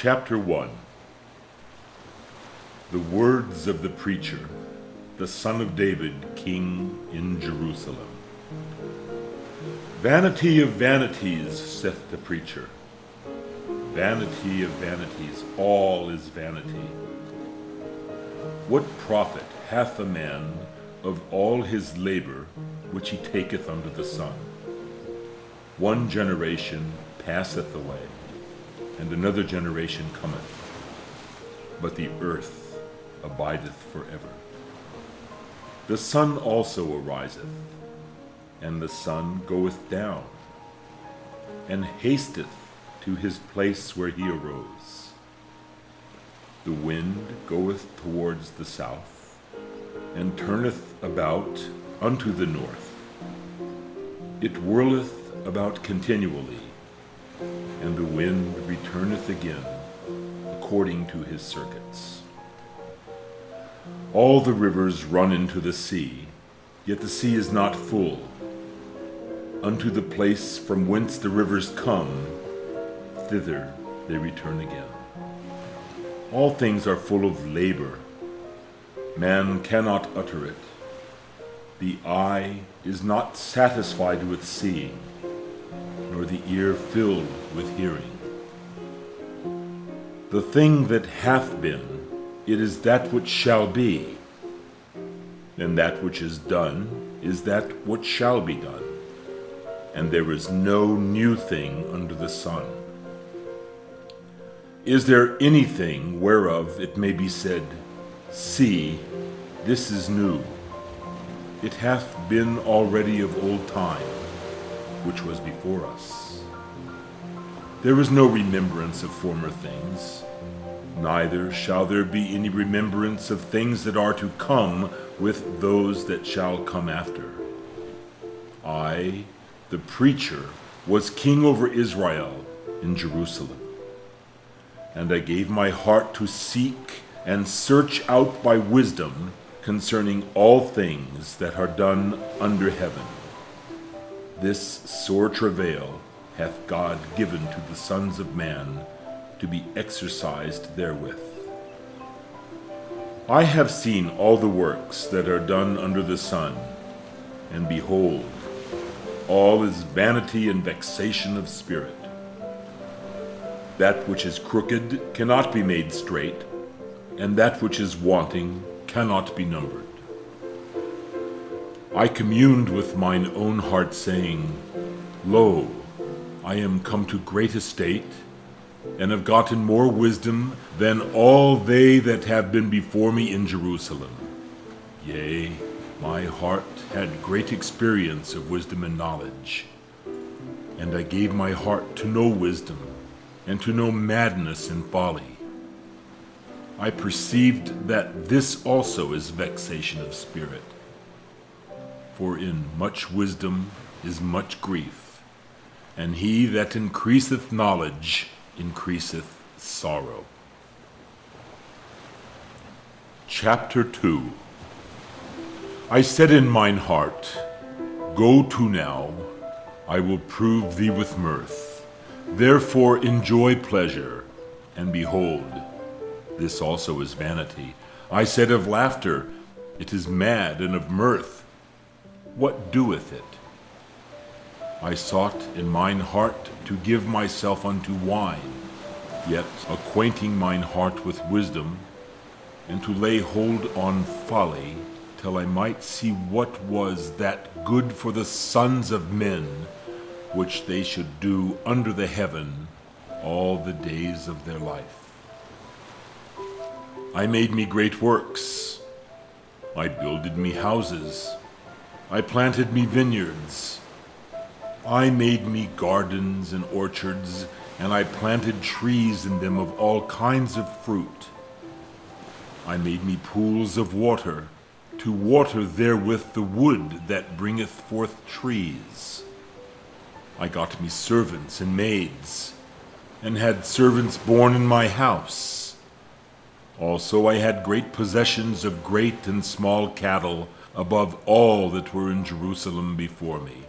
Chapter 1. The words of the preacher, the son of David, king in Jerusalem. Vanity of vanities, saith the preacher. Vanity of vanities, all is vanity. What profit hath a man of all his labor which he taketh under the sun? One generation passeth away, and another generation cometh, but the earth abideth forever. The sun also ariseth, and the sun goeth down, and hasteth to his place where he arose. The wind goeth towards the south, and turneth about unto the north. It whirleth about continually, and the wind returneth again according to his circuits. All the rivers run into the sea, yet the sea is not full. Unto the place from whence the rivers come, thither they return again. All things are full of labor. Man cannot utter it. The eye is not satisfied with seeing, nor the ear filled with hearing. The thing that hath been, it is that which shall be, and that which is done is that which shall be done, and there is no new thing under the sun. Is there anything whereof it may be said, See, this is new? It hath been already of old time, which was before us. There is no remembrance of former things, neither shall there be any remembrance of things that are to come with those that shall come after. I, the preacher, was king over Israel in Jerusalem, and I gave my heart to seek and search out by wisdom concerning all things that are done under heaven. This sore travail hath God given to the sons of man to be exercised therewith. I have seen all the works that are done under the sun, and behold, all is vanity and vexation of spirit. That which is crooked cannot be made straight, and that which is wanting cannot be numbered. I communed with mine own heart, saying, Lo, I am come to great estate, and have gotten more wisdom than all they that have been before me in Jerusalem. Yea, my heart had great experience of wisdom and knowledge, and I gave my heart to know wisdom, and to know madness and folly. I perceived that this also is vexation of spirit. For in much wisdom is much grief, and he that increaseth knowledge increaseth sorrow. Chapter 2. I said in mine heart, Go to now, I will prove thee with mirth. Therefore enjoy pleasure, and behold, this also is vanity. I said of laughter, It is mad, and of mirth, what doeth it? I sought in mine heart to give myself unto wine, yet acquainting mine heart with wisdom, and to lay hold on folly, till I might see what was that good for the sons of men, which they should do under the heaven all the days of their life. I made me great works. I builded me houses. I planted me vineyards. I made me gardens and orchards, and I planted trees in them of all kinds of fruit. I made me pools of water, to water therewith the wood that bringeth forth trees. I got me servants and maids, and had servants born in my house. Also I had great possessions of great and small cattle, above all that were in Jerusalem before me.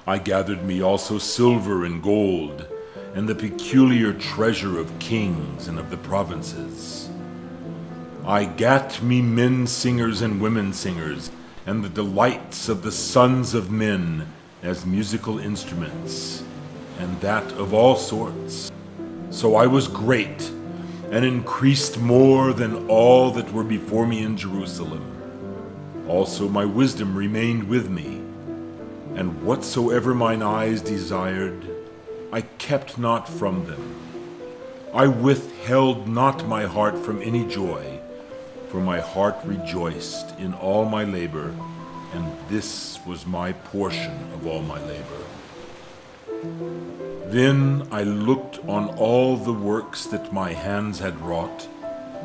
I gathered me also silver and gold, and the peculiar treasure of kings and of the provinces. I gat me men singers and women singers, and the delights of the sons of men as musical instruments, and that of all sorts. So I was great, and increased more than all that were before me in Jerusalem. Also my wisdom remained with me, and whatsoever mine eyes desired, I kept not from them. I withheld not my heart from any joy, for my heart rejoiced in all my labor, and this was my portion of all my labor. Then I looked on all the works that my hands had wrought,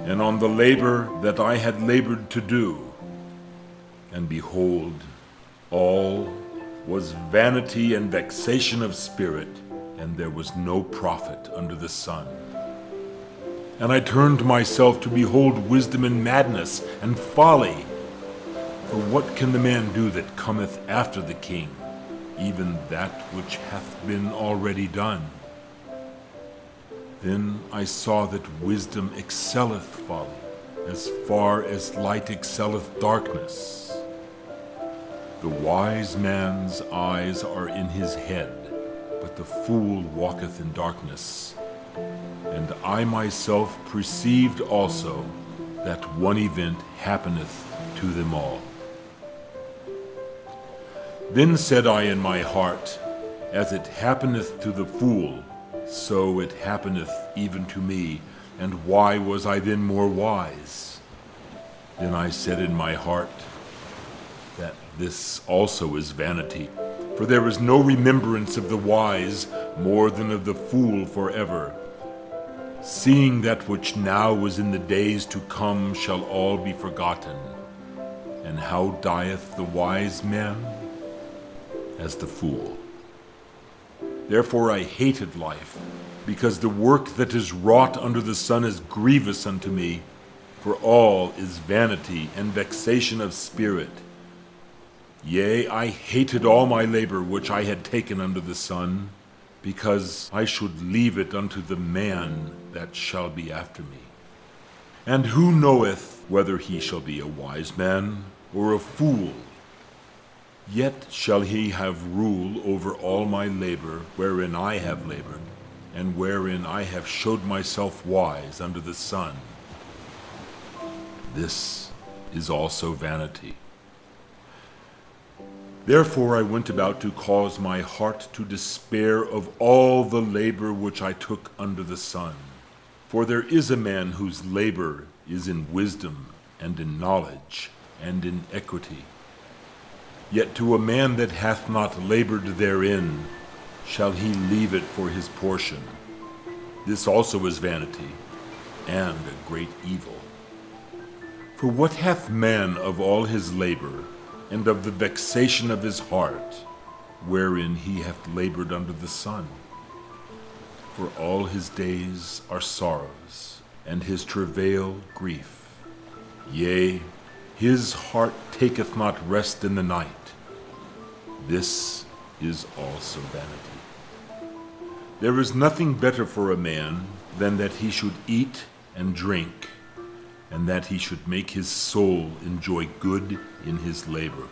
and on the labor that I had labored to do. And behold, all was vanity and vexation of spirit, and there was no profit under the sun. And I turned myself to behold wisdom and madness and folly. For what can the man do that cometh after the king? Even that which hath been already done. Then I saw that wisdom excelleth folly, as far as light excelleth darkness. The wise man's eyes are in his head, but the fool walketh in darkness. And I myself perceived also that one event happeneth to them all. Then said I in my heart, as it happeneth to the fool, so it happeneth even to me, and why was I then more wise? Then I said in my heart, that this also is vanity, for there is no remembrance of the wise more than of the fool forever. Seeing that which now is in the days to come shall all be forgotten. And how dieth the wise man? As the fool. Therefore I hated life, because the work that is wrought under the sun is grievous unto me, for all is vanity and vexation of spirit. Yea, I hated all my labor which I had taken under the sun, because I should leave it unto the man that shall be after me. And who knoweth whether he shall be a wise man or a fool? Yet shall he have rule over all my labor wherein I have labored, and wherein I have showed myself wise under the sun. This is also vanity. Therefore I went about to cause my heart to despair of all the labor which I took under the sun. For there is a man whose labor is in wisdom, and in knowledge, and in equity. Yet to a man that hath not labored therein, shall he leave it for his portion. This also is vanity, and a great evil. For what hath man of all his labor, and of the vexation of his heart, wherein he hath labored under the sun? For all his days are sorrows, and his travail grief. Yea, his heart taketh not rest in the night. This is also vanity. There is nothing better for a man than that he should eat and drink, and that he should make his soul enjoy good in his labor.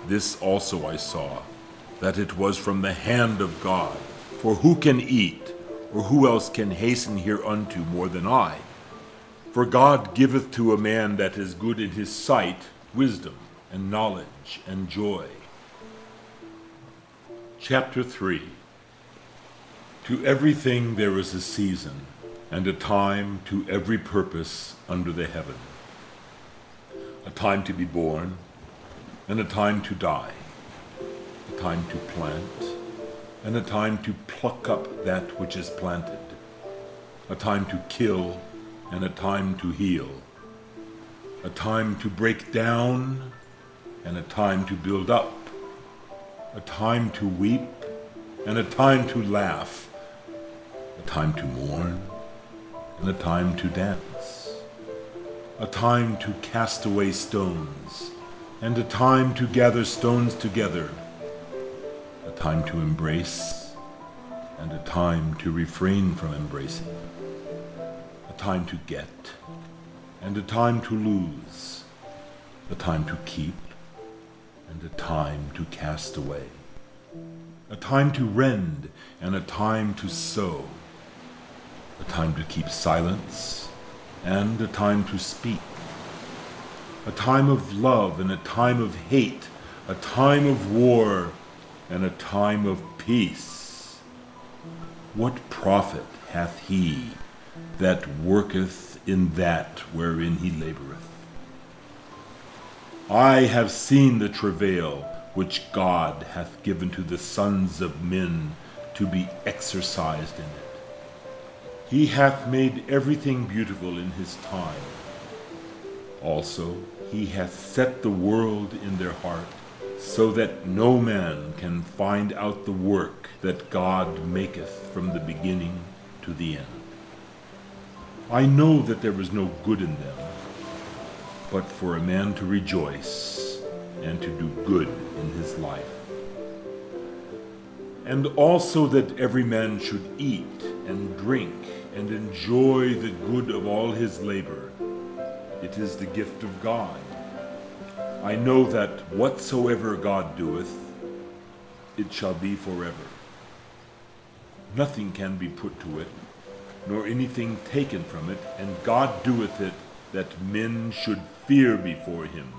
This also I saw, that it was from the hand of God. For who can eat, or who else can hasten hereunto more than I? For God giveth to a man that is good in his sight wisdom, and knowledge, and joy. Chapter 3. To everything there is a season, and a time to every purpose under the heaven. A time to be born, and a time to die. A time to plant, and a time to pluck up that which is planted. A time to kill, and a time to heal. A time to break down, and a time to build up. A time to weep, and a time to laugh. A time to mourn, and a time to dance. A time to cast away stones, and a time to gather stones together. A time to embrace, and a time to refrain from embracing, a time to get, and a time to lose, a time to keep, and a time to cast away, a time to rend, and a time to sow, a time to keep silence, and a time to speak, a time of love and a time of hate, a time of war and a time of peace. What profit hath he that worketh in that wherein he laboureth? I have seen the travail which God hath given to the sons of men to be exercised in it. He hath made everything beautiful in his time. Also, he hath set the world in their heart, so that no man can find out the work that God maketh from the beginning to the end. I know that there is no good in them, but for a man to rejoice and to do good in his life. And also that every man should eat and drink and enjoy the good of all his labor. It is the gift of God. I know that whatsoever God doeth, it shall be forever. Nothing can be put to it, nor anything taken from it, and God doeth it that men should fear before him.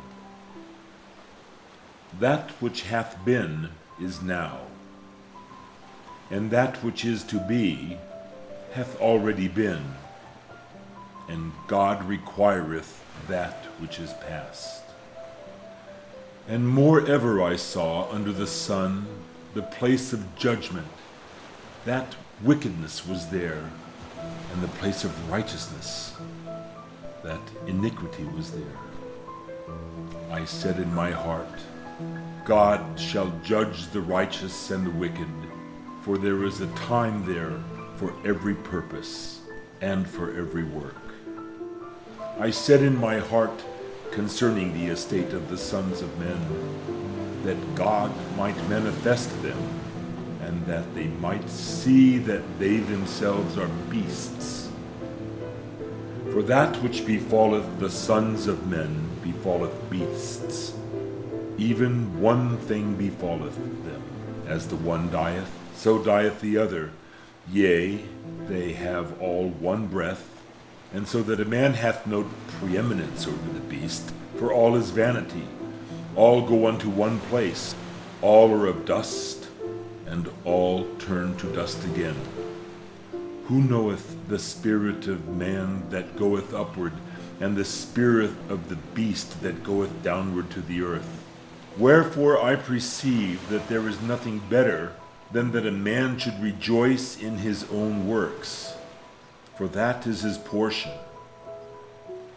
That which hath been is now, and that which is to be hath already been, and God requireth that which is past. And moreover I saw under the sun the place of judgment, that wickedness was there, and the place of righteousness, that iniquity was there. I said in my heart, God shall judge the righteous and the wicked, for there is a time there for every purpose and for every work. I said in my heart concerning the estate of the sons of men, that God might manifest them, and that they might see that they themselves are beasts. For that which befalleth the sons of men befalleth beasts. Even one thing befalleth them. As the one dieth, so dieth the other. Yea, they have all one breath, and so that a man hath no preeminence over the beast, for all is vanity. All go unto one place. All are of dust, and all turn to dust again. Who knoweth the spirit of man that goeth upward, and the spirit of the beast that goeth downward to the earth? Wherefore I perceive that there is nothing better than that a man should rejoice in his own works, for that is his portion.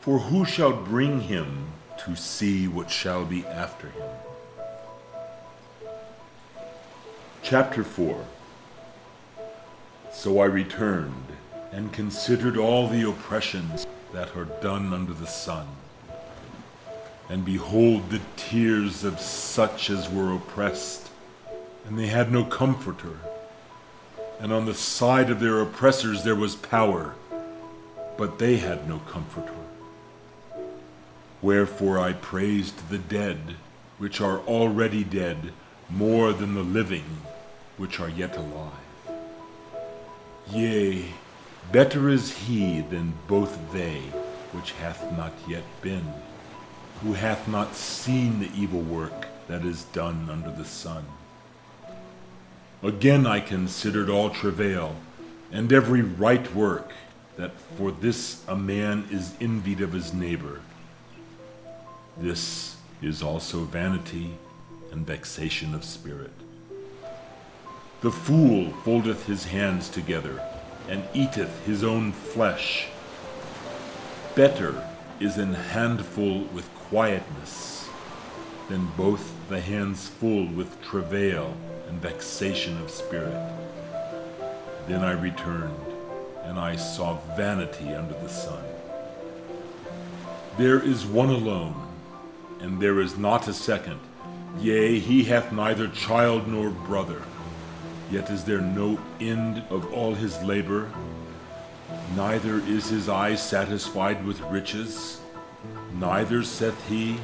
For who shall bring him to see what shall be after him? Chapter 4. So I returned and considered all the oppressions that are done under the sun. And behold, the tears of such as were oppressed, and they had no comforter. And on the side of their oppressors there was power, but they had no comforter. Wherefore I praised the dead, which are already dead, more than the living, which are yet alive. Yea, better is he than both they, which hath not yet been, who hath not seen the evil work that is done under the sun. Again I considered all travail, and every right work, that for this a man is envied of his neighbor. This is also vanity and vexation of spirit. The fool foldeth his hands together, and eateth his own flesh. Better is an handful with quietness, than both the hands full with travail and vexation of spirit. Then I returned, and I saw vanity under the sun. There is one alone, and there is not a second, yea, he hath neither child nor brother. Yet is there no end of all his labor, neither is his eye satisfied with riches. Neither saith he,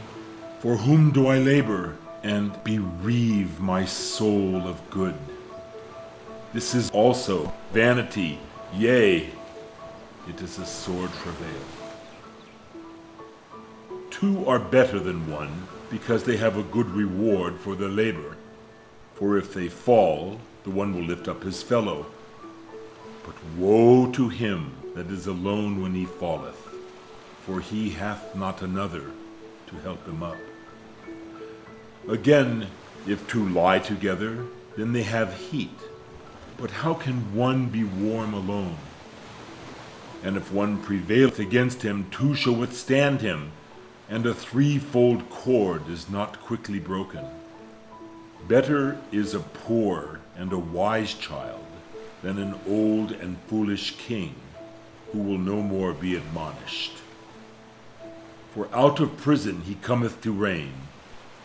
for whom do I labor, and bereave my soul of good? This is also vanity, yea, it is a sore travail. Two are better than one, because they have a good reward for their labor. For if they fall, the one will lift up his fellow. But woe to him that is alone when he falleth, for he hath not another to help him up. Again, if two lie together, then they have heat. But how can one be warm alone? And if one prevaileth against him, two shall withstand him, and a threefold cord is not quickly broken. Better is a poor and a wise child than an old and foolish king, who will no more be admonished. For out of prison he cometh to reign,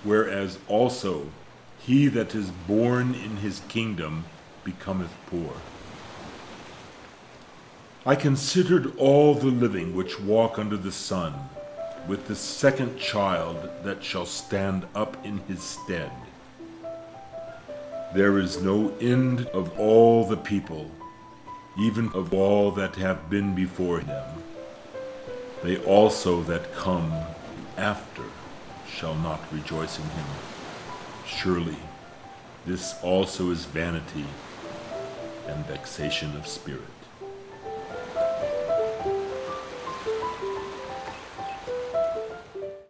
whereas also he that is born in his kingdom becometh poor. I considered all the living which walk under the sun, with the second child that shall stand up in his stead. There is no end of all the people, even of all that have been before them. They also that come after shall not rejoice in him. Surely this also is vanity and vexation of spirit.